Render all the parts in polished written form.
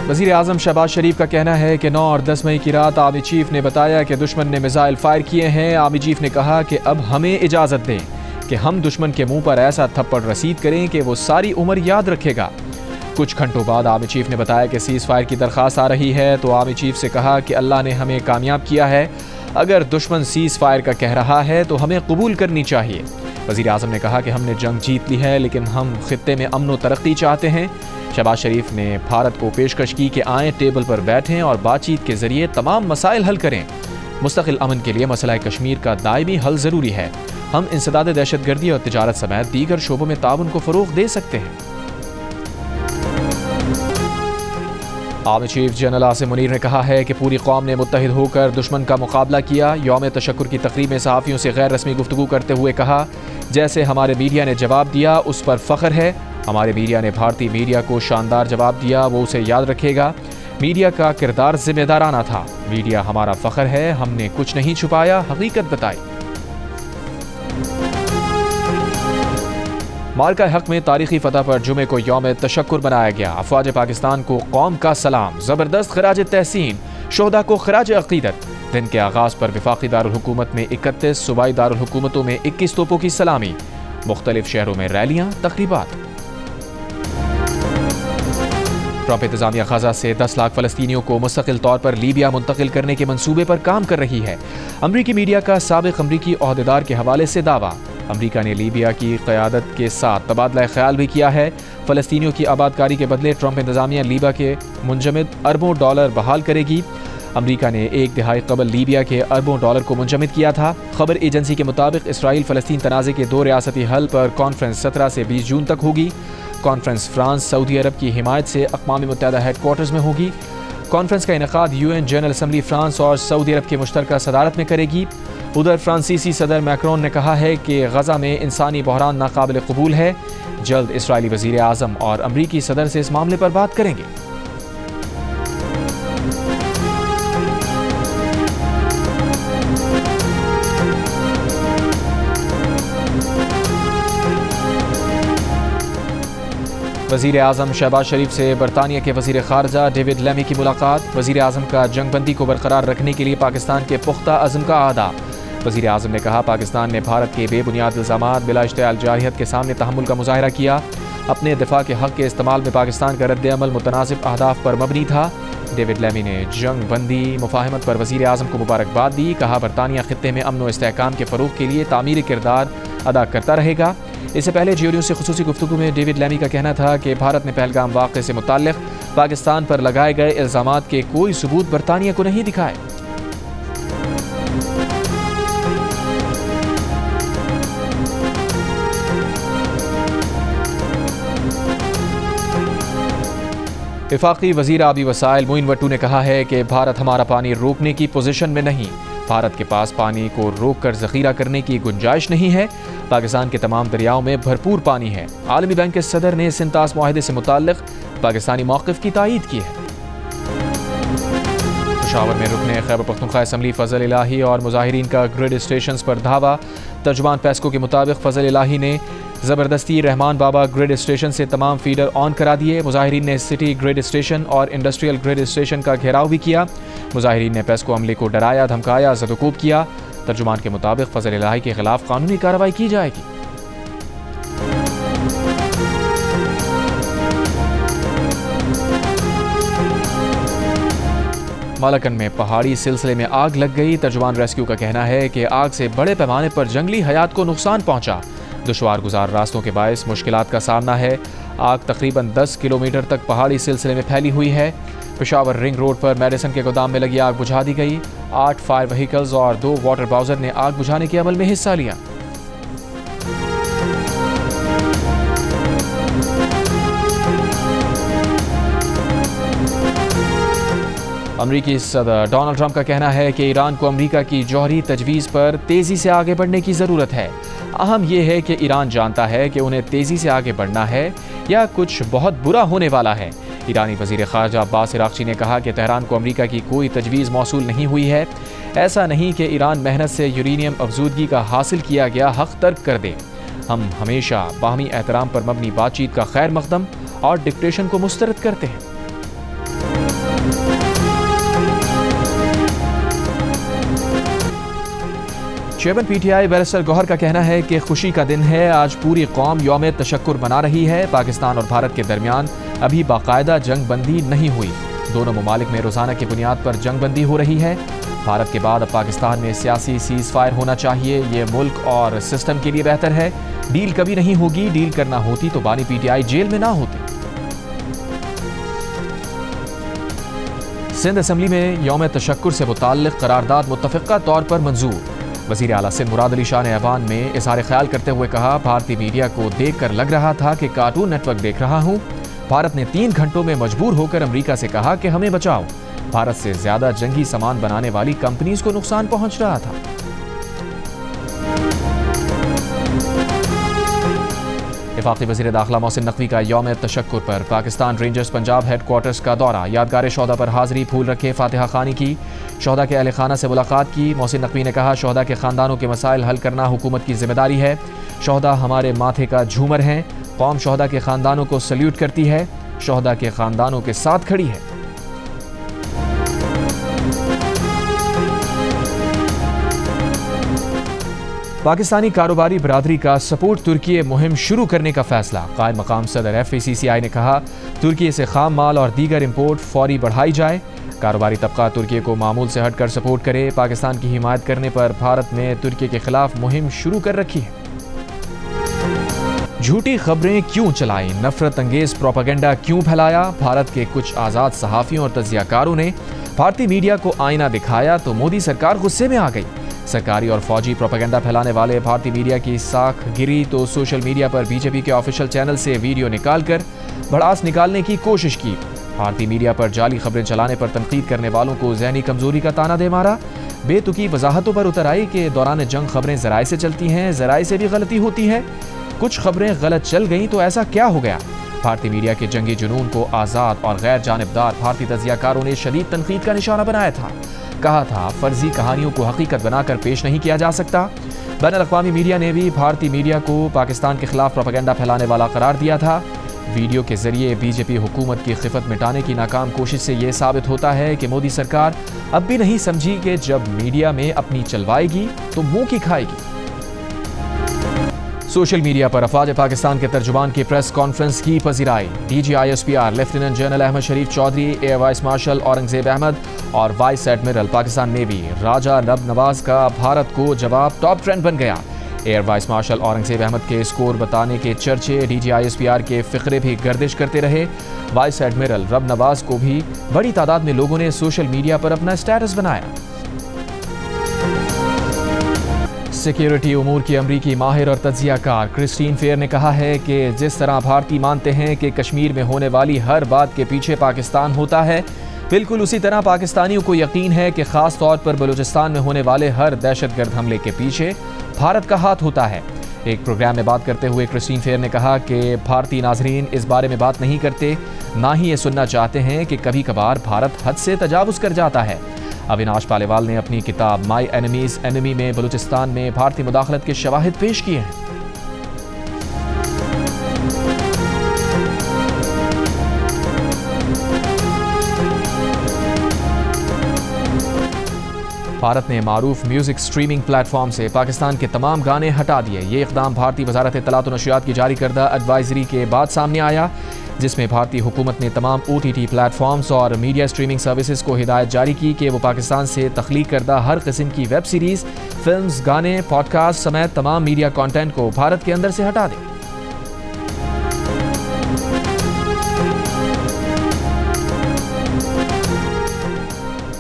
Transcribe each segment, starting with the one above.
वज़ीर आज़म शहबाज शरीफ का कहना है कि 9 और 10 मई की रात आर्मी चीफ ने बताया कि दुश्मन ने मिसाइल फायर किए हैं। आर्मी चीफ ने कहा कि अब हमें इजाज़त दें कि हम दुश्मन के मुंह पर ऐसा थप्पड़ रसीद करें कि वो सारी उम्र याद रखेगा। कुछ घंटों बाद आर्मी चीफ ने बताया कि सीज़ फायर की दरख्वास्त आ रही है, तो आर्मी चीफ से कहा कि अल्लाह ने हमें कामयाब किया है। अगर दुश्मन सीज़ फायर का कह रहा है तो हमें कबूल करनी चाहिए। वज़ीर आज़म ने कहा कि हमने जंग जीत ली है, लेकिन हम खित्ते में अमन व तरक्की चाहते हैं। शहबाज शरीफ ने भारत को पेशकश की कि आएँ, टेबल पर बैठें और बातचीत के ज़रिए तमाम मसाइल हल करें। मुस्तकिल अमन के लिए मसला कश्मीर का दायमी हल ज़रूरी है। हम इंसदाद दहशतगर्दी और तिजारत समेत दीगर शोबों में ताउन को फ़रोग़ दे सकते हैं। Army chief general Asim Munir ने कहा है कि पूरी कौम ने मुत्तहिद होकर दुश्मन का मुकाबला किया। यौम तशक्कुर की तकरीब में सहाफ़ियों से गैर रस्मी गुफ्तगू करते हुए कहा, जैसे हमारे मीडिया ने जवाब दिया उस पर फ़ख्र है। हमारे मीडिया ने भारतीय मीडिया को शानदार जवाब दिया, वो उसे याद रखेगा। मीडिया का किरदार जिम्मेदाराना था। मीडिया हमारा फ़ख्र है, हमने कुछ नहीं छुपाया, हकीकत बताई। मार्का हक में तारीखी फतह पर जुमे को यौम तशक्कुर बनाया गया। अफवाज पाकिस्तान को कौम का सलाम, ज़बरदस्त खराज तहसीन, शोहदा को खराज अक़ीदत। दिन के आगाज़ पर वफाकी दारुल हुकूमत में 31, सूबाई दारुल हुकूमतों में 21 तोपों की सलामी। मुख्तलिफ शहरों में रैलियाँ, तक़रीबात। ट्रंप इंतज़ामिया ग़ज़ा से 10 लाख फ़लस्तीनियों को मुस्तकिल तौर पर लीबिया मुंतकिल करने के मंसूबे पर काम कर रही है। अमरीकी मीडिया का साबिक़ अमरीकी ओहदेदार के हवाले से दावा। अमरीका ने लीबिया की क़यादत के साथ तबादला ख्याल भी किया है। फ़लस्तीनियों की आबादकारी के बदले ट्रंप इंतज़ामिया लीबिया के मुंजमद अरबों डॉलर बहाल करेगी। अमरीका ने 1 दिहाई कबल लीबिया के अरबों डॉलर को मुंजमद किया था। खबर एजेंसी के मुताबिक इसराइल फ़लस्तीन तनाज़े के 2 रियासती हल पर कॉन्फ्रेंस 17 से 20 जून तक होगी। कॉन्फ्रेंस फ्रांस, सऊदी अरब की हिमायत से अक़वाम मुत्तहिदा हेडक्वार्टर्स में होगी। कॉन्फ्रेंस का इनेकाद UN जनरल असम्बली फ्रांस और सऊदी अरब की मुश्तरका सदारत में करेगी। उधर फ्रांसीसी सदर मैक्रोन ने कहा है कि गज़ा में इंसानी बहरान नाकाबिल कबूल है। जल्द इसराइली वज़ीर आज़म और अमरीकी सदर से इस मामले पर बात करेंगे। वज़ीर आज़म शहबाज शरीफ से बरतानिया के वज़ीर ख़ारजा डेविड लेमी की मुलाकात। वज़ीर आज़म का जंगबंदी को बरकरार रखने के लिए पाकिस्तान के पुख्ता अज़्म का आदा। वज़ीर आज़म ने कहा, पाकिस्तान ने भारत के बेबुनियाद इल्ज़ामात बिला इश्तिआल जारहियत के सामने तहम्मुल का मुज़ाहरा किया। अपने दिफा के हक़ के इस्तेमाल में पाकिस्तान का रद्द अमल मुतनासिब अहदाफ पर मबनी था। डेविड लेमी ने जंग बंदी मुफाहमत पर वज़ीर आज़म को मुबारकबाद दी। कहा, बरतानिया खित्ते में अमन व इस्तेहकाम के फ़रोग़ के लिए तामीरी किरदार अदा करता रहेगा। इससे पहले जियोनियों से खुसूसी गुफ्तगू में डेविड लेमी का कहना था कि भारत ने पहलगाम वाक़े से मुताल्लिक़ पाकिस्तान पर लगाए गए इल्ज़ामात के कोई सबूत बरतानिया को नहीं दिखाए। वफाकी वज़ीर आबी वसाइल मोइन वट्टू ने कहा है कि भारत हमारा पानी रोकने की पोजीशन में नहीं। भारत के पास पानी को रोक कर ज़ख़ीरा करने की गुंजाइश नहीं है। पाकिस्तान के तमाम दरियाओं में भरपूर पानी है। आलमी बैंक के सदर ने सिंतास मुआहदे से मुताल्लिक़ पाकिस्तानी मौक़िफ़ की तायीद की है। पेशावर में रुकने खैबर पख्तूनख्वा असम्बली फ़ज़ल इलाही और मुज़ाहिरीन का ग्रिड स्टेशन पर धावा। तर्जुमान पेस्को के मुताबिक फ़ज़ल इलाही ने ज़बरदस्ती रहमान बाबा ग्रिड स्टेशन से तमाम फीडर ऑन करा दिए। मुज़ाहिरीन ने सिटी ग्रिड स्टेशन और इंडस्ट्रियल ग्रिड स्टेशन का घेराव भी किया। मुज़ाहिरीन ने पेस्को अमले को डराया, धमकाया, ज़दोकूब किया। तर्जुमान के मुताबिक फ़ज़ल इलाही के खिलाफ कानूनी कार्रवाई की जाएगी। मालाकन में पहाड़ी सिलसिले में आग लग गई। तर्जुमान रेस्क्यू का कहना है कि आग से बड़े पैमाने पर जंगली हयात को नुकसान पहुंचा। दुश्वार गुजार रास्तों के बायस मुश्किलात का सामना है। आग तकरीबन 10 किलोमीटर तक पहाड़ी सिलसिले में फैली हुई है। पेशावर रिंग रोड पर मेडिसन के गोदाम में लगी आग बुझा दी गई। 8 फायर व्हीकल्स और 2 वाटर ब्राउजर ने आग बुझाने के अमल में हिस्सा लिया। अमरीकी सदर डोनाल्ड ट्रंप का कहना है कि ईरान को अमरीका की जौहरी तजवीज़ पर तेज़ी से आगे बढ़ने की ज़रूरत है। अहम यह है कि ईरान जानता है कि उन्हें तेज़ी से आगे बढ़ना है या कुछ बहुत बुरा होने वाला है। ईरानी वज़ीर ख़ारजा अब्बास इराक़ची ने कहा कि तेहरान को अमरीका की कोई तजवीज़ मौसूल नहीं हुई है। ऐसा नहीं कि ईरान मेहनत से यूरेनियम अफजूदगी का हासिल किया गया हक़ तर्क कर दे। हम हमेशा बाहमी एहतराम पर मबनी बातचीत का खैर मकदम और डिक्टेशन को मुस्तरद करते हैं। चेयरमैन पीटीआई बैरिस्टर गौहर का कहना है कि खुशी का दिन है, आज पूरी कौम यौम तशक्कुर मना रही है। पाकिस्तान और भारत के दरमियान अभी बाकायदा जंग बंदी नहीं हुई। दोनों ममालिक में रोजाना की बुनियाद पर जंग बंदी हो रही है। भारत के बाद अब पाकिस्तान में सियासी सीज फायर होना चाहिए, ये मुल्क और सिस्टम के लिए बेहतर है। डील कभी नहीं होगी, डील करना होती तो बानी पीटीआई जेल में ना होती। सिंध असम्बली में यौम तशक्कुर से मुताल्लिक करारदाद मुत्तफ़िक़ा तौर पर मंजूर। वज़ीर आला सिंध मुराद अली शाह ने ऐवान में इज़हार ख्याल करते हुए कहा, भारतीय मीडिया को देख कर लग रहा था कि कार्टून नेटवर्क देख रहा हूँ। भारत ने 3 घंटों में मजबूर होकर अमरीका से कहा कि हमें बचाओ। भारत से ज्यादा जंगी सामान बनाने वाली कंपनीज को नुकसान पहुंच रहा था। वफाकी वज़ीर दाखिला मोहसिन नकवी का यौम तशक्कुर पर पाकिस्तान रेंजर्स पंजाब हेडक्वार्टर्स का दौरा। यादगार शोहदा पर हाजिरी, फूल रखे, फातिहा खानी की, शोहदा के अहले खाना से मुलाकात की। मोहसिन नकवी ने कहा, शोहदा के खानदानों के मसाइल हल करना हुकूमत की जिम्मेदारी है। शोहदा हमारे माथे का झूमर हैं। कौम शोहदा के खानदानों को सल्यूट करती है, शोहदा के खानदानों के साथ खड़ी है। पाकिस्तानी कारोबारी बरादरी का सपोर्ट तुर्की मुहिम शुरू करने का फैसला। कायम मकाम सदर FACCI ने कहा, तुर्की से खाम माल और दीगर इंपोर्ट फौरी बढ़ाई जाए। कारोबारी तबका तुर्की को मामूल से हटकर सपोर्ट करे। पाकिस्तान की हिमायत करने पर भारत ने तुर्की के खिलाफ मुहिम शुरू कर रखी है। झूठी खबरें क्यों चलाई, नफरत अंगेज प्रोपेगेंडा क्यों फैलाया। भारत के कुछ आज़ाद सहाफ़ियों और तज्जियाकारों ने भारतीय मीडिया को आईना दिखाया तो मोदी सरकार गुस्से में आ गई। सरकारी और फौजी प्रोपेगेंडा फैलाने वाले भारतीय मीडिया की साख गिरी तो सोशल मीडिया पर बीजेपी के ऑफिशियल चैनल से वीडियो निकालकर भड़ास निकालने की कोशिश की। भारतीय मीडिया पर जाली खबरें चलाने पर तनकीद करने वालों को ज़हनी कमजोरी का ताना दे मारा। बेतुकी वजाहतों पर उतर आई कि दौरान जंग खबरें ज़राए से चलती हैं, ज़राए से भी गलती होती है। कुछ खबरें गलत चल गईं तो ऐसा क्या हो गया। भारतीय मीडिया के जंगी जुनून को आज़ाद और गैर जानिबदार भारतीय तज्जियाकारों ने शदीद तनकीद का निशाना बनाया था। कहा था, फर्जी कहानियों को हकीकत बनाकर पेश नहीं किया जा सकता। बैनुल-अक़वामी मीडिया ने भी भारतीय मीडिया को पाकिस्तान के खिलाफ प्रोपेगेंडा फैलाने वाला करार दिया था। वीडियो के जरिए बीजेपी हुकूमत की खिफत मिटाने की नाकाम कोशिश से यह साबित होता है कि मोदी सरकार अब भी नहीं समझी कि जब मीडिया में अपनी चलवाएगी तो मुंह की खाएगी। सोशल मीडिया पर अफवाज पाकिस्तान के तर्जुमान की प्रेस कॉन्फ्रेंस की पजीराई। DGISPR lieutenant general Ahmad Sharif Chaudhry, air vice marshal Aurangzeb Ahmad और vice admiral Pakistan navy Raja नब नवाज का भारत को जवाब टॉप ट्रेंड बन गया। Air vice marshal Aurangzeb Ahmed के स्कोर बताने के चर्चे DGISPR के फिक्रे भी गर्दिश करते रहे। वाइस एडमिरल रब नवाज को भी बड़ी तादाद में लोगों ने सोशल मीडिया पर अपना स्टेटस बनाया। सिक्योरिटी उमूर की अमरीकी माहिर और तज्जियाकार क्रिस्टीन फेयर ने कहा है कि जिस तरह भारतीय मानते हैं कि कश्मीर में होने वाली हर बात के पीछे पाकिस्तान होता है, बिल्कुल उसी तरह पाकिस्तानियों को यकीन है कि खास तौर पर बलूचिस्तान में होने वाले हर दहशतगर्द हमले के पीछे भारत का हाथ होता है। एक प्रोग्राम में बात करते हुए क्रिस्टीन फेयर ने कहा कि भारतीय नाजरीन इस बारे में बात नहीं करते, ना ही ये सुनना चाहते हैं कि कभी कभार भारत हद से तजावुज़ कर जाता है। अविनाश पालेवाल ने अपनी किताब माई एनिमीज एनिमी में बलूचिस्तान में भारतीय मुदाखलत के शवाहिद पेश किए हैं। भारत ने मारूफ म्यूजिक स्ट्रीमिंग प्लेटफॉर्म से पाकिस्तान के तमाम गाने हटा दिए। ये इक़दाम भारतीय वज़ारत इत्तलात व नशरियात की जारी करदा एडवाइजरी के बाद सामने आया, जिसमें भारतीय हुकूमत ने तमाम OTT प्लेटफॉर्म्स और मीडिया स्ट्रीमिंग सर्विसेज को हिदायत जारी की कि वो पाकिस्तान से तख्लीक करदा हर किस्म की वेब सीरीज़, फिल्म्स, गाने, पॉडकास्ट समेत तमाम मीडिया कंटेंट को भारत के अंदर से हटा दें।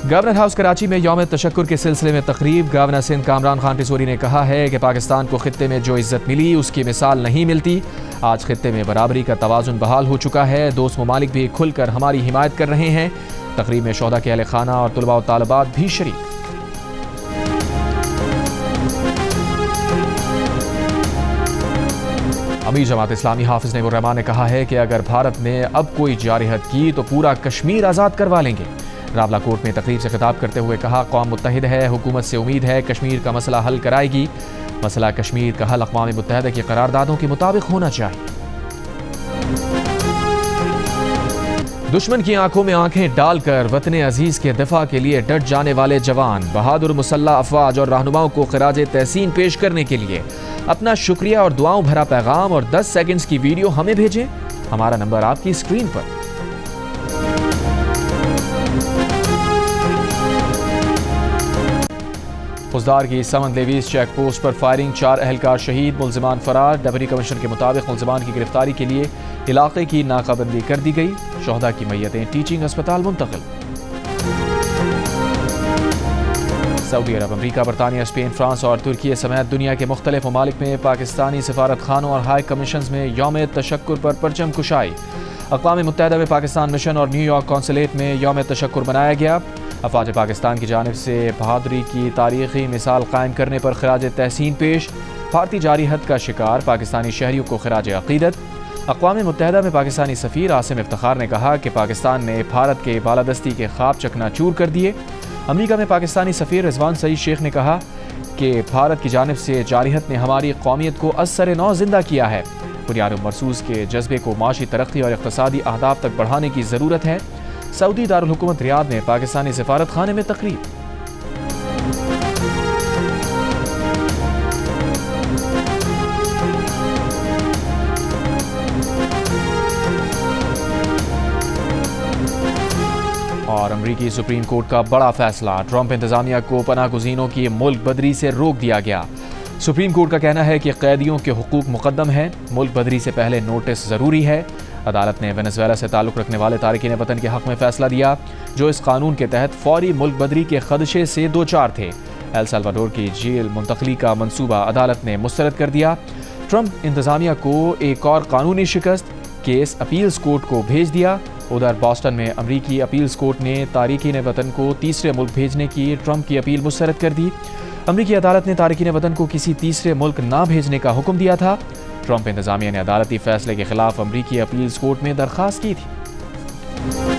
गवर्नर हाउस कराची में यौम तशक्कुर के सिलसिले में तकरीब। गवर्नर सिंध कामरान खान टिसोरी ने कहा है कि पाकिस्तान को खित्ते में जो इज्जत मिली उसकी मिसाल नहीं मिलती। आज खित्ते में बराबरी का तवाज़ुन बहाल हो चुका है। दोस्त ममालिक भी खुलकर हमारी हिमायत कर रहे हैं। तकरीब में शोहदा के अहले खाना और तुलबा व तालिबात भी शरीक। अमीर जमात इस्लामी हाफिज नईमुर रहमान ने कहा है कि अगर भारत ने अब कोई जारहत की तो पूरा कश्मीर आज़ाद करवा लेंगे। रावला कोर्ट में तकरीब से खिताब करते हुए कहा, कौम मुत्तहिद है, हुकूमत से उम्मीद है कश्मीर का मसला हल कराएगी। मसला कश्मीर का हल अक़वाम मुत्तहिदा की करारदादों के मुताबिक होना चाहिए। दुश्मन की आंखों में आंखें डालकर वतन अजीज के दिफा के लिए डट जाने वाले जवान बहादुर मुसल्लह अफवाज और रहनुमाओं को खिराज तहसीन पेश करने के लिए अपना शुक्रिया और दुआओं भरा पैगाम और 10 सेकंड्स की वीडियो हमें भेजें। हमारा नंबर आपकी स्क्रीन पर। फौजदार की समन लेवीज चेक पोस्ट पर फायरिंग, 4 अहलकार शहीद, मुल्जिमान फरार। डिप्टी कमिश्नर के मुताबिक मुल्जिमान की गिरफ्तारी के लिए इलाके की नाकाबंदी कर दी गई। शोहदा की मैयतें टीचिंग अस्पताल मुंतकिल। सऊदी अरब, अमरीका, बरतानिया, स्पेन, फ्रांस और तुर्की समेत दुनिया के मुख्तलिफ ममालिक में पाकिस्तानी सफारत खानों और हाई कमीशंस में यौम तशक्कुर पर परचम कुशाई। अक़वाम मुत्तहिदा में पाकिस्तान मिशन और न्यूयॉर्क कौंसलेट में यौम तशक्कुर मनाया गया। अफवाज पाकिस्तान की जानिब से बहादुरी की तारीखी मिसाल कायम करने पर खिराज तहसीन पेश। भारतीय जारी हद का शिकार पाकिस्तानी शहरियों को खिराज अक़ीदत। अक़वाम मुत्तहिदा में पाकिस्तानी सफ़ीर आसिम इफ्तिखार ने कहा कि पाकिस्तान ने भारत के बालादस्ती के ख्वाब चकनाचूर कर दिए। अमरीका में पाकिस्तानी सफ़ीर रिजवान सईद शेख ने कहा कि भारत की जानिब से जारिहत ने हमारी कौमियत को असर नौ जिंदा किया है। बुनियाद मरसूस के जज्बे को माशी तरक्की और इक़्तिसादी अहदाफ तक बढ़ाने की ज़रूरत है। सऊदी दारुल हुकूमत रियाद में पाकिस्तानी सफारत खाने में तकरीब। और अमरीकी सुप्रीम कोर्ट का बड़ा फैसला, ट्रंप इंतजामिया को पनाह गुज़ीनों की मुल्क बदरी से रोक दिया गया। सुप्रीम कोर्ट का कहना है कि कैदियों के हुकूक मुकद्दम हैं, मुल्क बदरी से पहले नोटिस ज़रूरी है। अदालत ने वेनेजुएला से ताल्लुक़ रखने वाले तारिकीन वतन के हक़ में फ़ैसला दिया जो इस कानून के तहत फौरी मुल्क बदरी के खदशे से दो चार थे। एल साल्वाडोर की जेल मुंतकली का मंसूबा अदालत ने मुस्तरद कर दिया। ट्रंप इंतज़ामिया को एक और कानूनी शिकस्त, केस अपील्स कोर्ट को भेज दिया। उधर बॉस्टन में अमरीकी अपील्स कोर्ट ने तारिकीन वतन को तीसरे मुल्क भेजने की ट्रंप की अपील मुस्तरद कर दी। अमरीकी अदालत ने तारिकीन वतन को किसी तीसरे मुल्क ना भेजने का हुक्म दिया था। ट्रंप इंतज़ामिया ने अदालती फैसले के खिलाफ अमरीकी अपील्स कोर्ट में दरख्वास्त की थी।